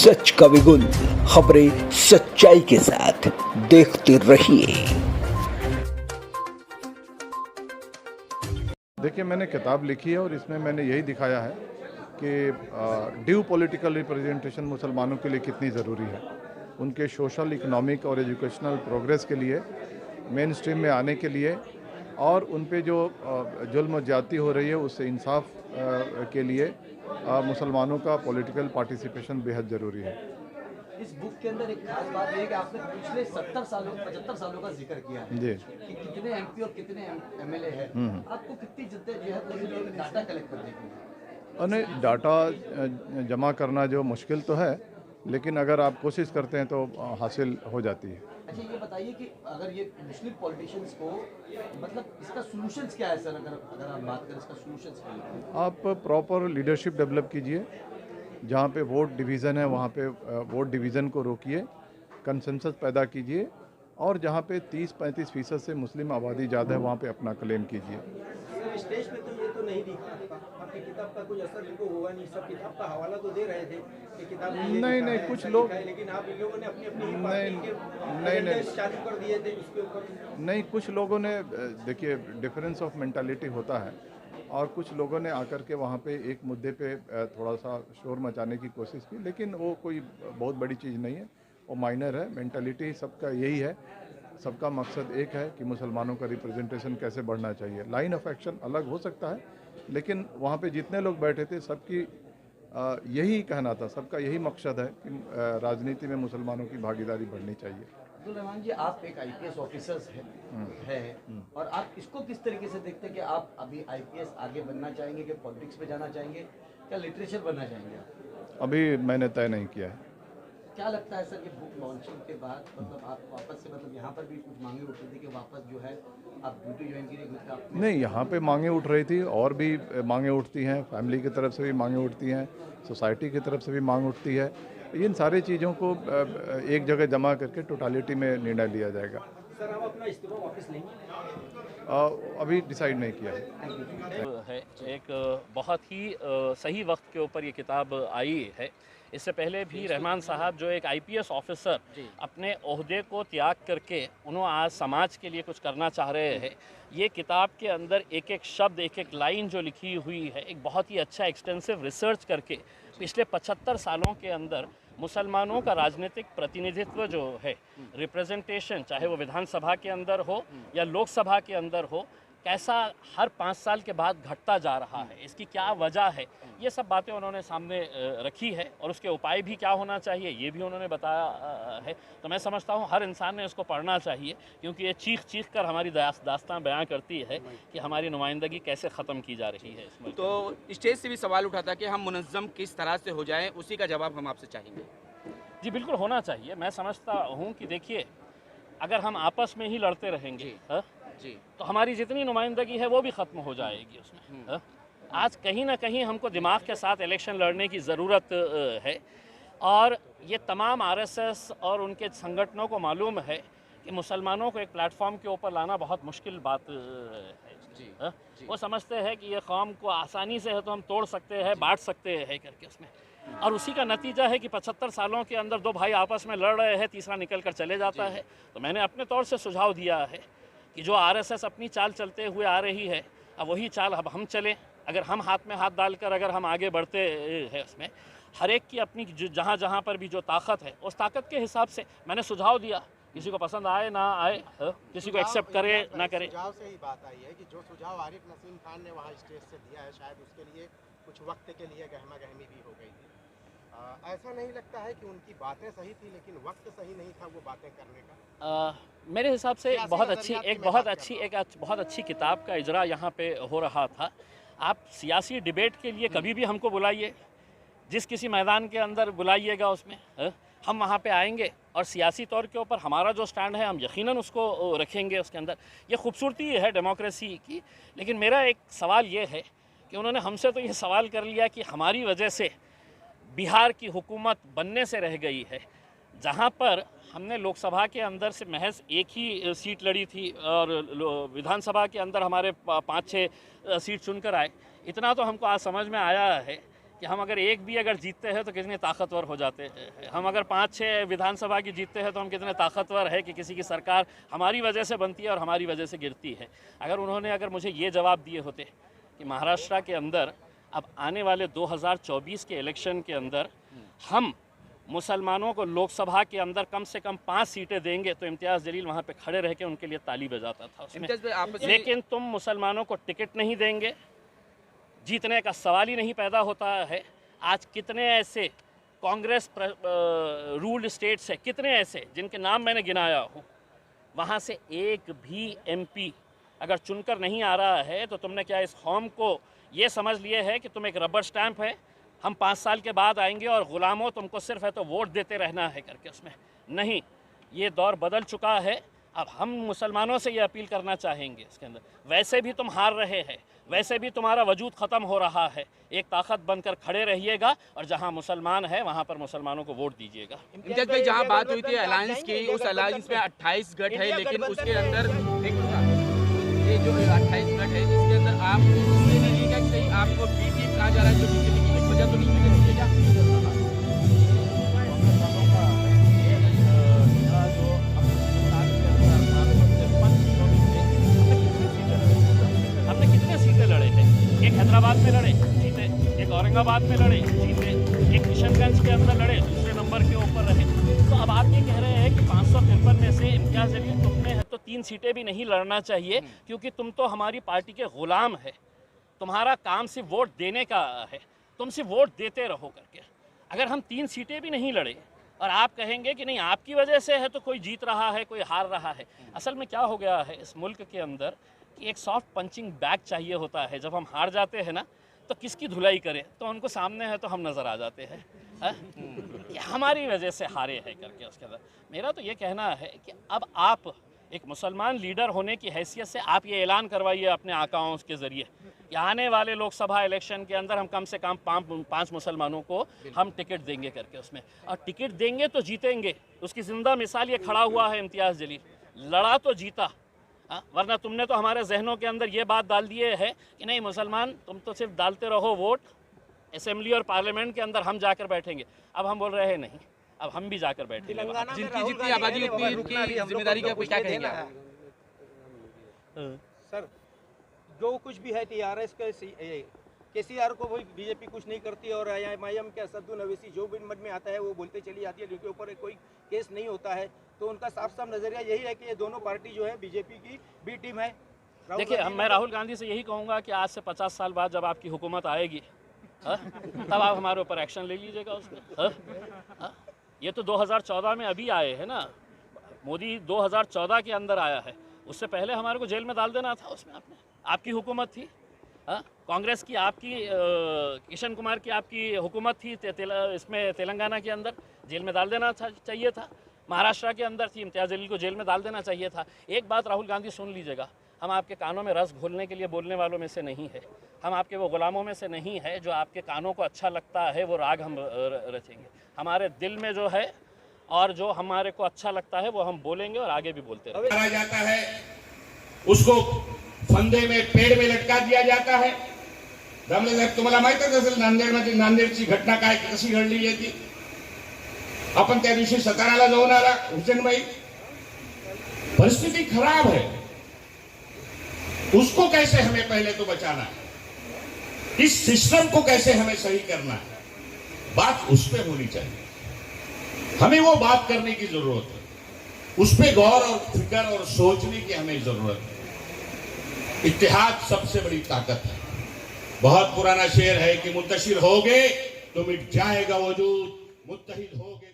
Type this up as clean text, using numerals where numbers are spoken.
सच का विगुल, खबरें सच्चाई के साथ, देखते रहिए। देखिए, मैंने किताब लिखी है और इसमें मैंने यही दिखाया है कि ड्यू पॉलिटिकल रिप्रेजेंटेशन मुसलमानों के लिए कितनी ज़रूरी है। उनके सोशल, इकोनॉमिक और एजुकेशनल प्रोग्रेस के लिए, मेन स्ट्रीम में आने के लिए और उन पे जो जुल्म ज्यादती हो रही है उससे इंसाफ के लिए मुसलमानों का पॉलिटिकल पार्टिसिपेशन बेहद ज़रूरी है। इस बुक के अंदर एक खास बात है कि आपने पिछले 70 सालों 75 सालों का जिक्र किया है जी कि कितने एमपी और कितने एमएलए हैं। आपको कितनी जद्दोजहद लगी है डाटा कलेक्ट करने के लिए? नहीं, डाटा जमा करना जो मुश्किल तो है, लेकिन अगर आप कोशिश करते हैं तो हासिल हो जाती है। अच्छा, ये बताइए कि अगर ये मुस्लिम पॉलिटिशियंस को मतलब इसका सॉल्यूशंस क्या है सर? अगर आप बात करें इसका सॉल्यूशंस क्या है? आप प्रॉपर लीडरशिप डेवलप कीजिए। जहाँ पे वोट डिवीज़न है वहाँ पे वोट डिवीज़न को रोकिए, कंसेंसस पैदा कीजिए और जहाँ पे 30-35% से मुस्लिम आबादी ज़्यादा है वहाँ पे अपना क्लेम कीजिए। स्टेज पे तो ये तो नहीं दिखा, आपकी किताब का कोई असर इनको हुआ नहीं। सब किताब का हवाला तो दे रहे थे कि किताब में ये नहीं, लिखा है, कुछ ऐसा लोग लिखा है, लेकिन आप इन लोगों ने अपनी अपनी नहीं, एजेंडे चालू कर दिए थे उसके ऊपर। नहीं, कुछ लोगों ने देखिए डिफरेंस ऑफ मेंटालिटी होता है और कुछ लोगों ने आकर के वहाँ पे एक मुद्दे पे थोड़ा सा शोर मचाने की कोशिश की, लेकिन वो कोई बहुत बड़ी चीज़ नहीं है, वो माइनर है। मेंटालिटी सबका यही है, सबका मकसद एक है कि मुसलमानों का रिप्रेजेंटेशन कैसे बढ़ना चाहिए। लाइन ऑफ एक्शन अलग हो सकता है, लेकिन वहाँ पे जितने लोग बैठे थे सबकी यही कहना था, सबका यही मकसद है कि राजनीति में मुसलमानों की भागीदारी बढ़नी चाहिए। अब्दुल रहमान जी, आप एक आईपीएस ऑफिसर्स हैं और आप इसको किस तरीके से देखते हैं कि आप अभी आईपीएस आगे बनना चाहेंगे कि पॉलिटिक्स में जाना चाहेंगे, क्या लिटरेचर बनना चाहेंगे आप? अभी मैंने तय नहीं किया है। क्या लगता है सर कि बुक लॉन्चिंग के बाद मतलब आप वापस से मतलब यहाँ पर भी कुछ मांगे उठ रही थी कि वापस जो है आप ड्यूटी ज्वाइन कीजिए? नहीं, यहाँ पे मांगे उठ रही थी और भी मांगे उठती हैं, फैमिली की तरफ से भी मांगे उठती हैं, सोसाइटी की तरफ से भी मांग उठती है। इन सारी चीज़ों को एक जगह जमा करके टोटालिटी में निर्णय लिया जाएगा। सर, आप अपना इस्तीफा वापस लेंगे? अभी डिसाइड नहीं किया है। है एक बहुत ही सही वक्त के ऊपर ये किताब आई है। इससे पहले भी रहमान साहब जो एक आईपीएस ऑफिसर अपने ओहदे को त्याग करके उन्होंने आज समाज के लिए कुछ करना चाह रहे हैं। ये किताब के अंदर एक एक शब्द, एक एक लाइन जो लिखी हुई है, एक बहुत ही अच्छा एक्सटेंसिव रिसर्च करके पिछले 75 सालों के अंदर मुसलमानों का राजनीतिक प्रतिनिधित्व जो है, रिप्रेजेंटेशन, चाहे वो विधानसभा के अंदर हो या लोकसभा के अंदर हो, कैसा हर 5 साल के बाद घटता जा रहा है, इसकी क्या वजह है, ये सब बातें उन्होंने सामने रखी है और उसके उपाय भी क्या होना चाहिए ये भी उन्होंने बताया है। तो मैं समझता हूँ हर इंसान ने इसको पढ़ना चाहिए, क्योंकि ये चीख चीख कर हमारी दास्तां बयां करती है कि हमारी नुमाइंदगी कैसे ख़त्म की जा रही है इसमें। तो स्टेज से भी सवाल उठा था कि हम मुनज़्ज़म किस तरह से हो जाएं, उसी का जवाब हम आपसे चाहेंगे। जी बिल्कुल होना चाहिए। मैं समझता हूँ कि देखिए, अगर हम आपस में ही लड़ते रहेंगे जी, तो हमारी जितनी नुमाइंदगी है वो भी ख़त्म हो जाएगी उसमें। आज कहीं ना कहीं हमको दिमाग के साथ इलेक्शन लड़ने की ज़रूरत है और ये तमाम आरएसएस और उनके संगठनों को मालूम है कि मुसलमानों को एक प्लेटफॉर्म के ऊपर लाना बहुत मुश्किल बात है। जी। वो समझते हैं कि ये कौम को आसानी से है तो हम तोड़ सकते हैं, बांट सकते हैं करके उसमें, और उसी का नतीजा है कि 75 सालों के अंदर दो भाई आपस में लड़ रहे हैं, तीसरा निकल कर चले जाता है। तो मैंने अपने तौर से सुझाव दिया है कि जो आरएसएस अपनी चाल चलते हुए आ रही है, अब वही चाल अब हम चलें। अगर हम हाथ में हाथ डालकर अगर हम आगे बढ़ते हैं उसमें, हर एक की अपनी जहाँ जहाँ पर भी जो ताकत है उस ताकत के हिसाब से मैंने सुझाव दिया। किसी को पसंद आए ना आए, किसी को एक्सेप्ट करे ना करे। सुझाव से ही बात आई है कि जो सुझाव आरिफ नसीम खान ने वहाँ स्टेज से दिया है, शायद उसके लिए कुछ वक्त के लिए गहमा गहमी भी हो गई थी। ऐसा नहीं लगता है कि उनकी बातें सही थी लेकिन वक्त सही नहीं था वो बातें करने का? मेरे हिसाब से एक बहुत अच्छी किताब का इजरा यहाँ पे हो रहा था। आप सियासी डिबेट के लिए कभी भी हमको बुलाइए, जिस किसी मैदान के अंदर बुलाइएगा उसमें हम वहाँ पे आएंगे और सियासी तौर के ऊपर हमारा जो स्टैंड है हम यकीनन उसको रखेंगे उसके अंदर। ये खूबसूरती है डेमोक्रेसी की। लेकिन मेरा एक सवाल ये है कि उन्होंने हमसे तो ये सवाल कर लिया कि हमारी वजह से बिहार की हुकूमत बनने से रह गई है, जहाँ पर हमने लोकसभा के अंदर से महज एक ही सीट लड़ी थी और विधानसभा के अंदर हमारे 5-6 सीट चुनकर आए। इतना तो हमको आज समझ में आया है कि हम अगर एक भी अगर जीतते हैं तो कितने ताकतवर हो जाते हैं, हम अगर 5-6 विधानसभा की जीतते हैं तो हम कितने ताकतवर है कि किसी की सरकार हमारी वजह से बनती है और हमारी वजह से गिरती है। अगर मुझे ये जवाब दिए होते कि महाराष्ट्र के अंदर अब आने वाले 2024 के इलेक्शन के अंदर हम मुसलमानों को लोकसभा के अंदर कम से कम 5 सीटें देंगे, तो इम्तियाज़ जलील वहाँ पे खड़े रह के उनके लिए ताली बजाता था उसमें। लेकिन तुम मुसलमानों को टिकट नहीं देंगे, जीतने का सवाल ही नहीं पैदा होता है। आज कितने ऐसे कांग्रेस रूल्ड स्टेट्स है, कितने ऐसे जिनके नाम मैंने गिनाया हूँ, वहाँ से एक भी एमपी अगर चुनकर नहीं आ रहा है तो तुमने क्या इस कौम को ये समझ लिए है कि तुम एक रबर स्टैंप है, हम 5 साल के बाद आएंगे और ग़ुलामों तुमको सिर्फ है तो वोट देते रहना है करके? उसमें नहीं, ये दौर बदल चुका है। अब हम मुसलमानों से ये अपील करना चाहेंगे इसके अंदर, वैसे भी तुम हार रहे हैं, वैसे भी तुम्हारा वजूद ख़त्म हो रहा है, एक ताकत बनकर खड़े रहिएगा और जहाँ मुसलमान है वहाँ पर मुसलमानों को वोट दीजिएगा। इम्तियाज भाई, जहाँ बात हुई थी अलायंस की, उस अलायंस में 28 गठ है, लेकिन उसके अंदर ये जो 28 गठ है इसके अंदर आप इसलिए नहीं लिखा कि कहीं आपको बी टीम कहा जा रहा है, जो बीजेपी की एक वजह तो नहीं है हैदराबाद में लड़े जीते, एक औरंगाबाद में लड़े जीते, एक किशनगंज के अंदर लड़े दूसरे नंबर के ऊपर रहे। तो अब आप ये कह रहे हैं कि 553 में से इम्तियाज़ जलील तुमने है तो 3 सीटें भी नहीं लड़ना चाहिए, क्योंकि तुम तो हमारी पार्टी के ग़ुलाम है, तुम्हारा काम सिर्फ वोट देने का है, तुम सिर्फ वोट देते रहो करके। अगर हम 3 सीटें भी नहीं लड़े और आप कहेंगे कि नहीं आपकी वजह से है तो कोई जीत रहा है कोई हार रहा है, असल में क्या हो गया है इस मुल्क के अंदर कि एक सॉफ्ट पंचिंग बैग चाहिए होता है। जब हम हार जाते हैं ना तो किसकी धुलाई करें, तो उनको सामने है तो हम नज़र आ जाते हैं कि हमारी वजह से हारे हैं करके। उसके अंदर मेरा तो ये कहना है कि अब आप एक मुसलमान लीडर होने की हैसियत से आप ये ऐलान करवाइए अपने आकाओं के ज़रिए कि आने वाले लोकसभा इलेक्शन के अंदर हम कम से कम 5 मुसलमानों को हम टिकट देंगे करके उसमें, और टिकट देंगे तो जीतेंगे। उसकी ज़िंदा मिसाल ये खड़ा हुआ है इम्तियाज़ जलील, लड़ा तो जीता। वरना तुमने तो हमारे जहनों के अंदर ये बात डाल दिए है कि नहीं मुसलमान तुम तो सिर्फ डालते रहो वोट, असेंबली और पार्लियामेंट के अंदर हम जाकर बैठेंगे। अब हम बोल रहे हैं नहीं, अब हम भी जाकर बैठेंगे। जिनकी जितनी आबादी उतनी उनकी जिम्मेदारी का क्या कहेंगे आप? सर, जो कुछ भी है टीआरएस के केसीआर को वही बीजेपी कुछ नहीं करती और एमआईएम के असदुद्दीन ओवैसी जो भी मन में आता है वो बोलते चली जाती है, जिनके ऊपर कोई केस नहीं होता है। तो उनका साफ साफ नजरिया यही है कि ये दोनों पार्टी जो है बीजेपी की बी टीम है। देखिए, मैं राहुल गांधी से यही कहूँगा कि आज से 50 साल बाद जब आपकी हुकूमत आएगी तब आप हमारे ऊपर एक्शन ले लीजिएगा उसमें। ये तो 2014 में अभी आए हैं ना, मोदी 2014 के अंदर आया है, उससे पहले हमारे को जेल में डाल देना था उसमें। आपकी हुकूमत थी, कांग्रेस की, आपकी किशन कुमार की आपकी हुकूमत थी इसमें तेलंगाना के अंदर, जेल में डाल देना चाहिए था। महाराष्ट्र के अंदर थी, इम्तियाज़ जलील को जेल में डाल देना चाहिए था। एक बात राहुल गांधी सुन लीजिएगा, हम आपके कानों में रस घोलने के लिए बोलने वालों में से नहीं है, हम आपके वो गुलामों में से नहीं है जो आपके कानों को अच्छा लगता है वो राग हम रचेंगे। हमारे दिल में जो है और जो हमारे को अच्छा लगता है वो हम बोलेंगे और आगे भी बोलते रहेंगे। जाता है उसको फंदे में पेड़ में लटका दिया जाता है। दामले साहेब, तुम्हाला माहितच असेल नांदेडमध्ये नांदेडची घटना काय कशी घडली आहे ती। आपण त्या दिवशी सताराला जाऊन आला हुसेनभाई, परिस्थिति खराब है, उसको कैसे हमें पहले तो बचाना है, इस सिस्टम को कैसे हमें सही करना है, बात उस पे होनी चाहिए। हमें वो बात करने की जरूरत है, उस पे गौर और फिक्र और सोचने की हमें जरूरत है। इत्तेहाद सबसे बड़ी ताकत है। बहुत पुराना शेर है कि मुत्तशिर होगे तो मिट जाएगा वजूद, मुत्तहिद होगे